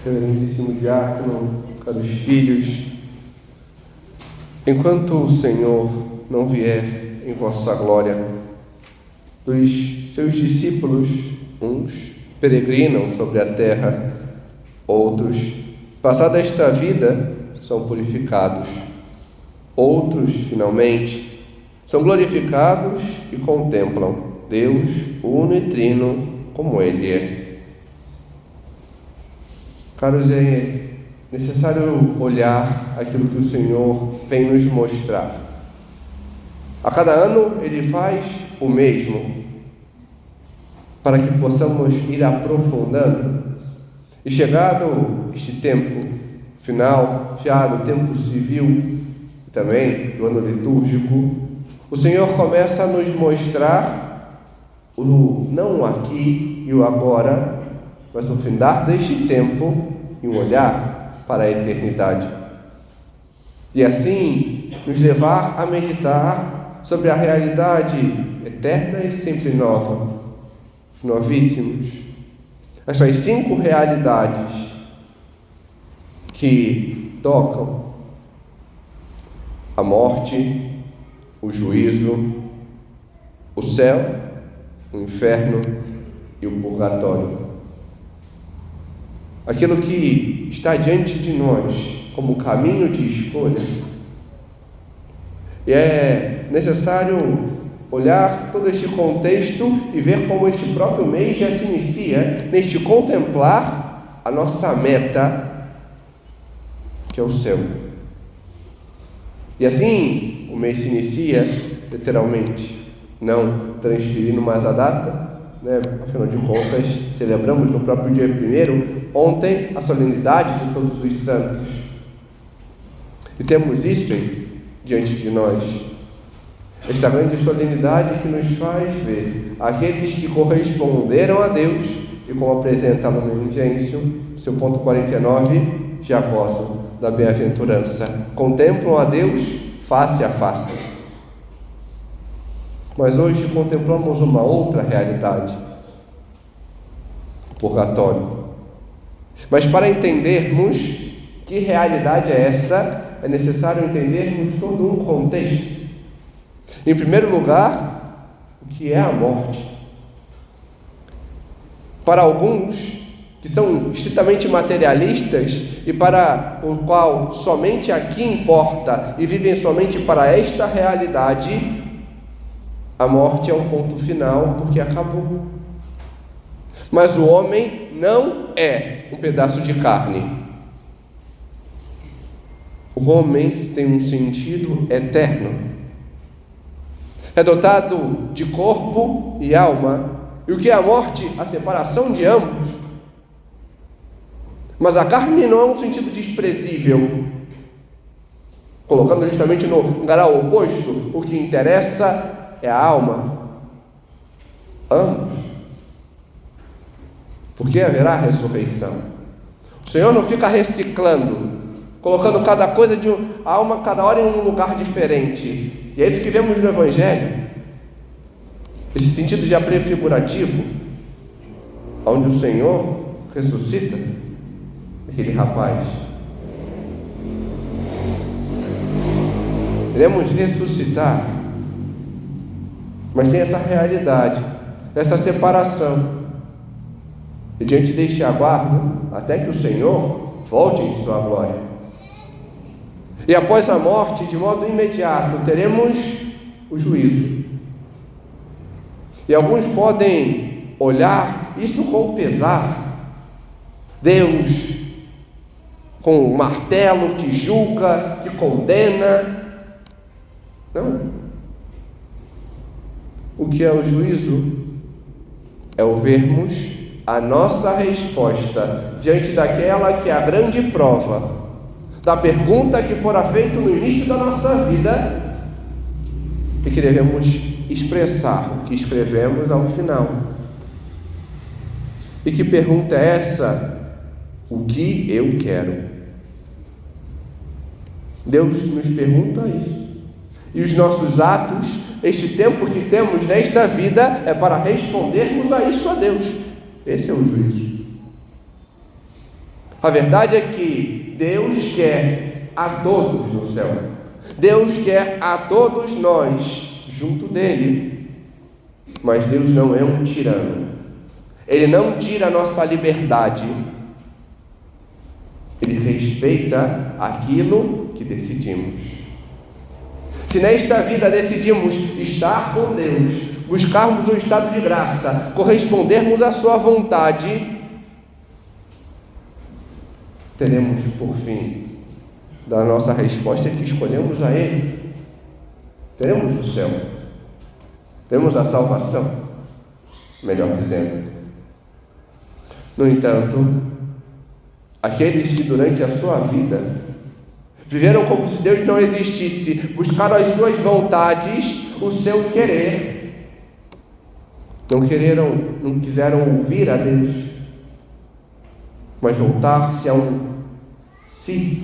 Reverendíssimo diácono, caros filhos, enquanto o Senhor não vier em vossa glória, dos seus discípulos, uns peregrinam sobre a terra, outros, passada esta vida, são purificados, outros, finalmente, são glorificados e contemplam Deus uno e trino como Ele é. Caros, é necessário olhar aquilo que o Senhor vem nos mostrar. A cada ano Ele faz o mesmo, para que possamos ir aprofundando. E chegado este tempo final, já do tempo civil e também do ano litúrgico, o Senhor começa a nos mostrar o não aqui e o agora, mas o findar deste tempo e um olhar para a eternidade. E assim nos levar a meditar sobre a realidade eterna e sempre nova. Novíssimos, essas 5 realidades que tocam a morte, o juízo, o céu, o inferno e o purgatório. Aquilo que está diante de nós como caminho de escolha. E é necessário olhar todo este contexto e ver como este próprio mês já se inicia neste contemplar a nossa meta, que é o céu. E assim o mês se inicia, literalmente, não transferindo mais a data, afinal de contas, celebramos no próprio dia 1º, ontem, a solenidade de todos os santos. E temos isso diante de nós. Esta grande solenidade que nos faz ver aqueles que corresponderam a Deus e, como apresenta a Lumen Gentium, seu ponto 49, já gozam da bem-aventurança. Contemplam a Deus face a face. Mas hoje contemplamos uma outra realidade, o purgatório. Mas para entendermos que realidade é essa, é necessário entendermos todo um contexto. Em primeiro lugar, o que é a morte? Para alguns que são estritamente materialistas e para o qual somente aqui importa e vivem somente para esta realidade, a morte é um ponto final porque acabou. Mas o homem não é um pedaço de carne. O homem tem um sentido eterno. É dotado de corpo e alma. E o que é a morte? A separação de ambos. Mas a carne não é um sentido desprezível. Colocando justamente no grau oposto, o que interessa é a alma. Ambos. Porque haverá ressurreição. O Senhor não fica reciclando, colocando cada coisa de alma, cada hora em um lugar diferente. E é isso que vemos no Evangelho. Esse sentido já prefigurativo, onde o Senhor ressuscita aquele rapaz. Iremos ressuscitar, mas tem essa realidade, essa separação. E diante deste aguardo, até que o Senhor volte em sua glória. E após a morte, de modo imediato, teremos o juízo. E alguns podem olhar isso com pesar. Deus, com o martelo que julga, que condena. Não. O que é o juízo? É o vermos a nossa resposta diante daquela que é a grande prova da pergunta que fora feita no início da nossa vida e que devemos expressar o que escrevemos ao final. E que pergunta é essa? O que eu quero? Deus nos pergunta isso. E os nossos atos, este tempo que temos nesta vida, é para respondermos a isso a Deus. Esse é o juízo. A verdade é que Deus quer a todos no céu. Deus quer a todos nós junto dele. Mas Deus não é um tirano. Ele não tira a nossa liberdade. Ele respeita aquilo que decidimos. Se nesta vida decidimos estar com Deus, buscarmos um estado de graça, correspondermos à sua vontade, teremos por fim da nossa resposta que escolhemos a Ele. Teremos o céu. Teremos a salvação, melhor dizendo. No entanto, aqueles que durante a sua vida viveram como se Deus não existisse, buscaram as suas vontades, o seu querer, não quiseram ouvir a Deus, mas voltar-se a um si,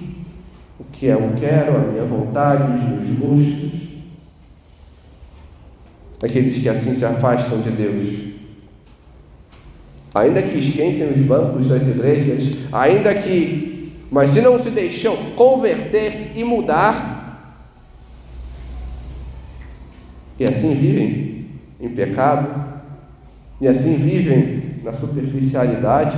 o que eu quero, a minha vontade, os meus gostos. Aqueles que assim se afastam de Deus, ainda que esquentem os bancos das igrejas, mas se não se deixam converter e mudar, e assim vivem em pecado, e assim vivem na superficialidade,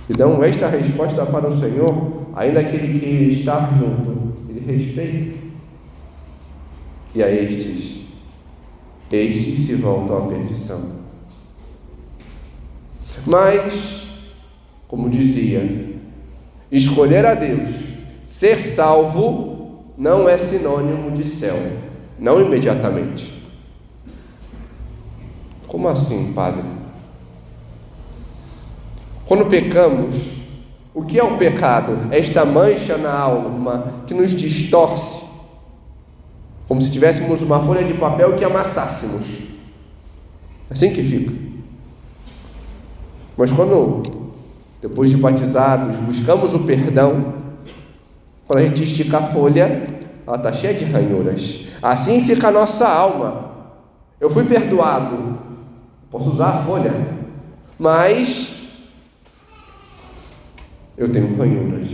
e dão esta resposta para o Senhor, ainda aquele que está junto, Ele respeita. E a estes se voltam à perdição. Mas, como dizia, escolher a Deus, ser salvo, não é sinônimo de céu, não imediatamente. Como assim, Padre? Quando pecamos, o que é o pecado? É esta mancha na alma que nos distorce, como se tivéssemos uma folha de papel que amassássemos. Assim que fica. Mas quando, depois de batizados, buscamos o perdão, quando a gente estica a folha, ela está cheia de ranhuras. Assim fica a nossa alma. Eu fui perdoado, posso usar a folha, mas eu tenho ranhuras.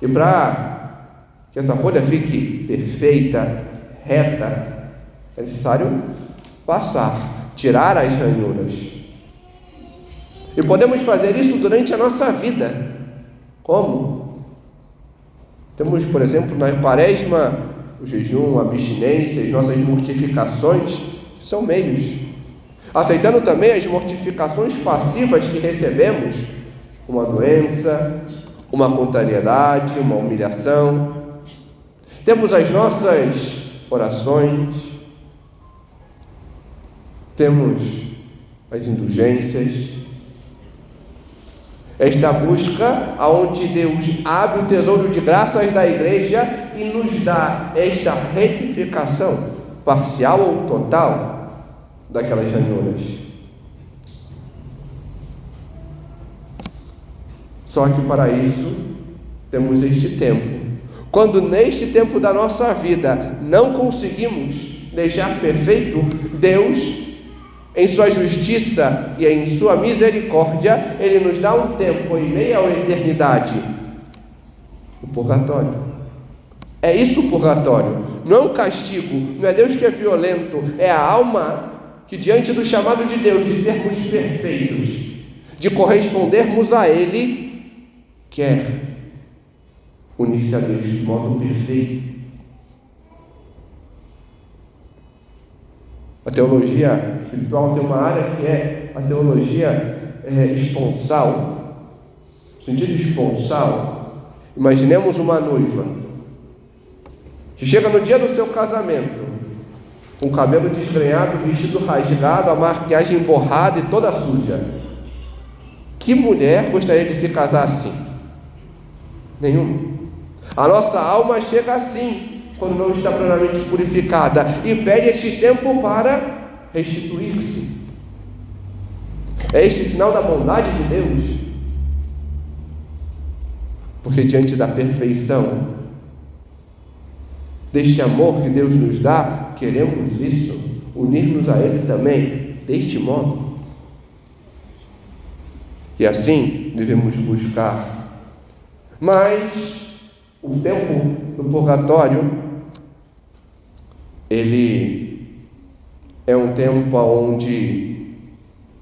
E para que essa folha fique perfeita, reta, é necessário passar, tirar as ranhuras. E podemos fazer isso durante a nossa vida. Como? Temos, por exemplo, na quaresma, o jejum, a abstinência, as nossas mortificações, que são meios. Aceitando também as mortificações passivas que recebemos, uma doença, uma contrariedade, uma humilhação. Temos as nossas orações, temos as indulgências, esta busca aonde Deus abre o tesouro de graças da igreja e nos dá esta retificação parcial ou total daquelas ranhuras. Só que para isso temos este tempo. Quando neste tempo da nossa vida não conseguimos deixar perfeito, Deus, em sua justiça e em sua misericórdia, Ele nos dá um tempo em meio à eternidade, o purgatório. É isso o purgatório, não é um castigo, não é Deus que é violento, é a alma que, diante do chamado de Deus de sermos perfeitos, de correspondermos a Ele, quer unir-se a Deus de modo perfeito. A teologia espiritual tem uma área que é a teologia esponsal. No sentido esponsal, imaginemos uma noiva que chega no dia do seu casamento, com o cabelo desgrenhado, vestido rasgado, a maquiagem borrada e toda suja. Que mulher gostaria de se casar assim? Nenhuma. A nossa alma chega assim, quando não está plenamente purificada, e pede este tempo para restituir-se. É este sinal da bondade de Deus, porque diante da perfeição, deste amor que Deus nos dá, queremos isso, unir-nos a Ele também, deste modo. E assim devemos buscar. Mas o tempo do purgatório, ele é um tempo onde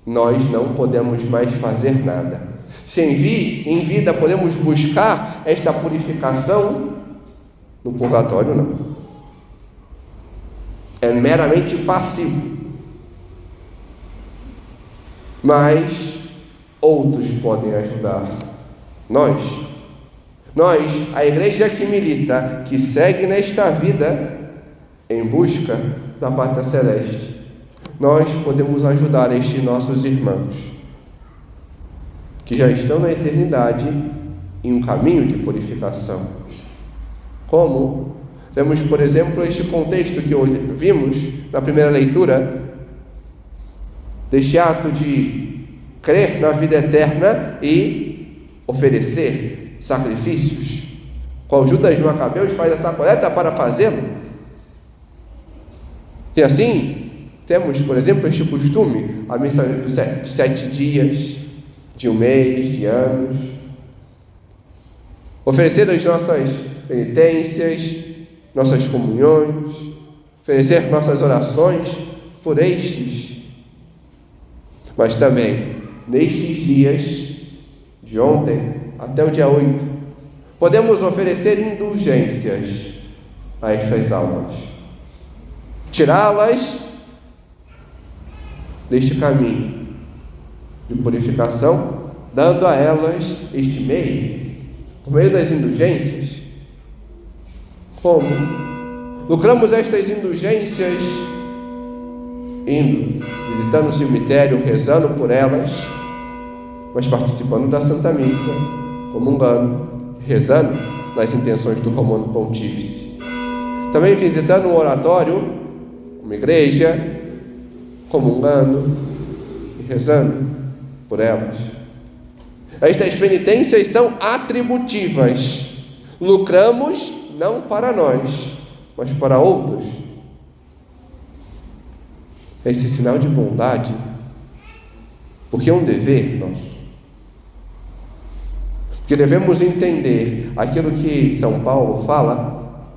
nós não podemos mais fazer nada. Se em vida podemos buscar esta purificação, no purgatório não. É meramente passivo. Mas outros podem ajudar. Nós, a igreja que milita, que segue nesta vida em busca da pátria celeste, nós podemos ajudar estes nossos irmãos que já estão na eternidade em um caminho de purificação. Como? Temos, por exemplo, este contexto que hoje vimos na primeira leitura, deste ato de crer na vida eterna e oferecer sacrifícios. Qual Judas Macabeus faz essa coleta para fazê-lo. E assim, temos, por exemplo, este costume, a missa de 7 dias, de um mês, de anos. Oferecer as nossas penitências, nossas comunhões, oferecer nossas orações por estes. Mas também, nestes dias, de ontem até o dia 8, podemos oferecer indulgências a estas almas. Tirá-las deste caminho de purificação, dando a elas este meio, por meio das indulgências. Como? Lucramos estas indulgências indo, visitando o cemitério, rezando por elas, mas participando da Santa Missa, comungando, rezando nas intenções do Romano Pontífice. Também visitando um oratório, uma igreja, comungando e rezando por elas. Estas penitências são atributivas. Lucramos não para nós, mas para outros. Esse sinal de bondade, porque é um dever nosso. Porque devemos entender aquilo que São Paulo fala,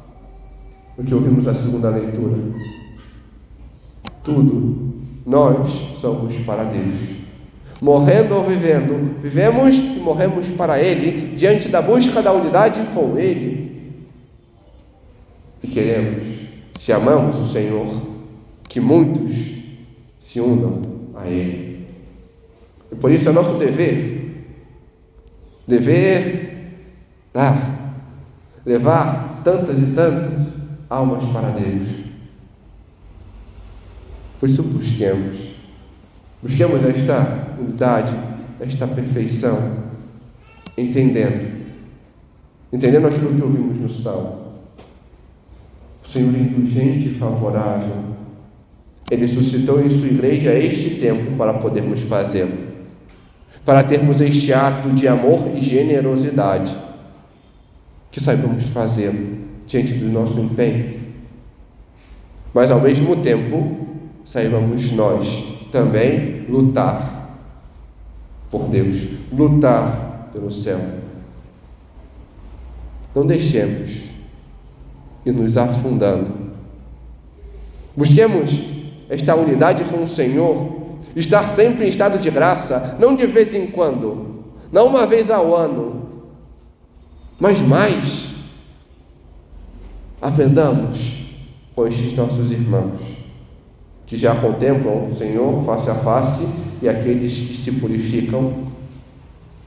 o que ouvimos na segunda leitura. Tudo nós somos para Deus. Morrendo ou vivendo, vivemos e morremos para Ele, diante da busca da unidade com Ele. E queremos, se amamos o Senhor, que muitos se unam a Ele. E por isso é nosso dever levar tantas e tantas almas para Deus. Por isso busquemos esta unidade, esta perfeição, entendendo aquilo que ouvimos no Salmo. O Senhor é indulgente e favorável. Ele suscitou em sua igreja este tempo para podermos fazê-lo, para termos este ato de amor e generosidade, que saibamos fazê-lo diante do nosso empenho, mas ao mesmo tempo saibamos nós também lutar por Deus, lutar pelo céu. Não deixemos ir nos afundando. Busquemos esta unidade com o Senhor, estar sempre em estado de graça, não de vez em quando, não uma vez ao ano, mas mais. Aprendamos com estes nossos irmãos, que já contemplam o Senhor face a face, e aqueles que se purificam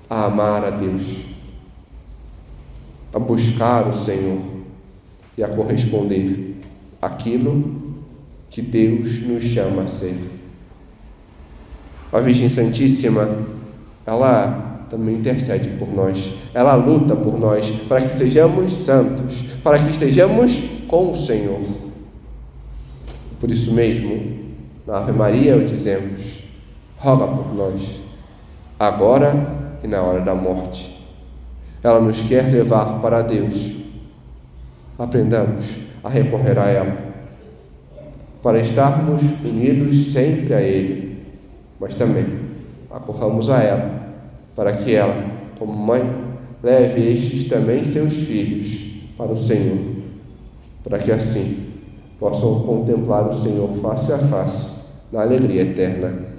a amar a Deus, a buscar o Senhor e a corresponder àquilo que Deus nos chama a ser. A Virgem Santíssima, ela também intercede por nós, ela luta por nós, para que sejamos santos, para que estejamos com o Senhor. Por isso mesmo, na Ave Maria dizemos: roga por nós, agora e na hora da morte. Ela nos quer levar para Deus. Aprendamos a recorrer a ela, para estarmos unidos sempre a Ele, mas também acorramos a ela para que ela, como mãe, leve estes também seus filhos para o Senhor, para que assim possam contemplar o Senhor face a face, na alegria eterna.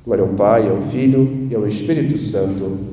Glória ao Pai, ao Filho e ao Espírito Santo,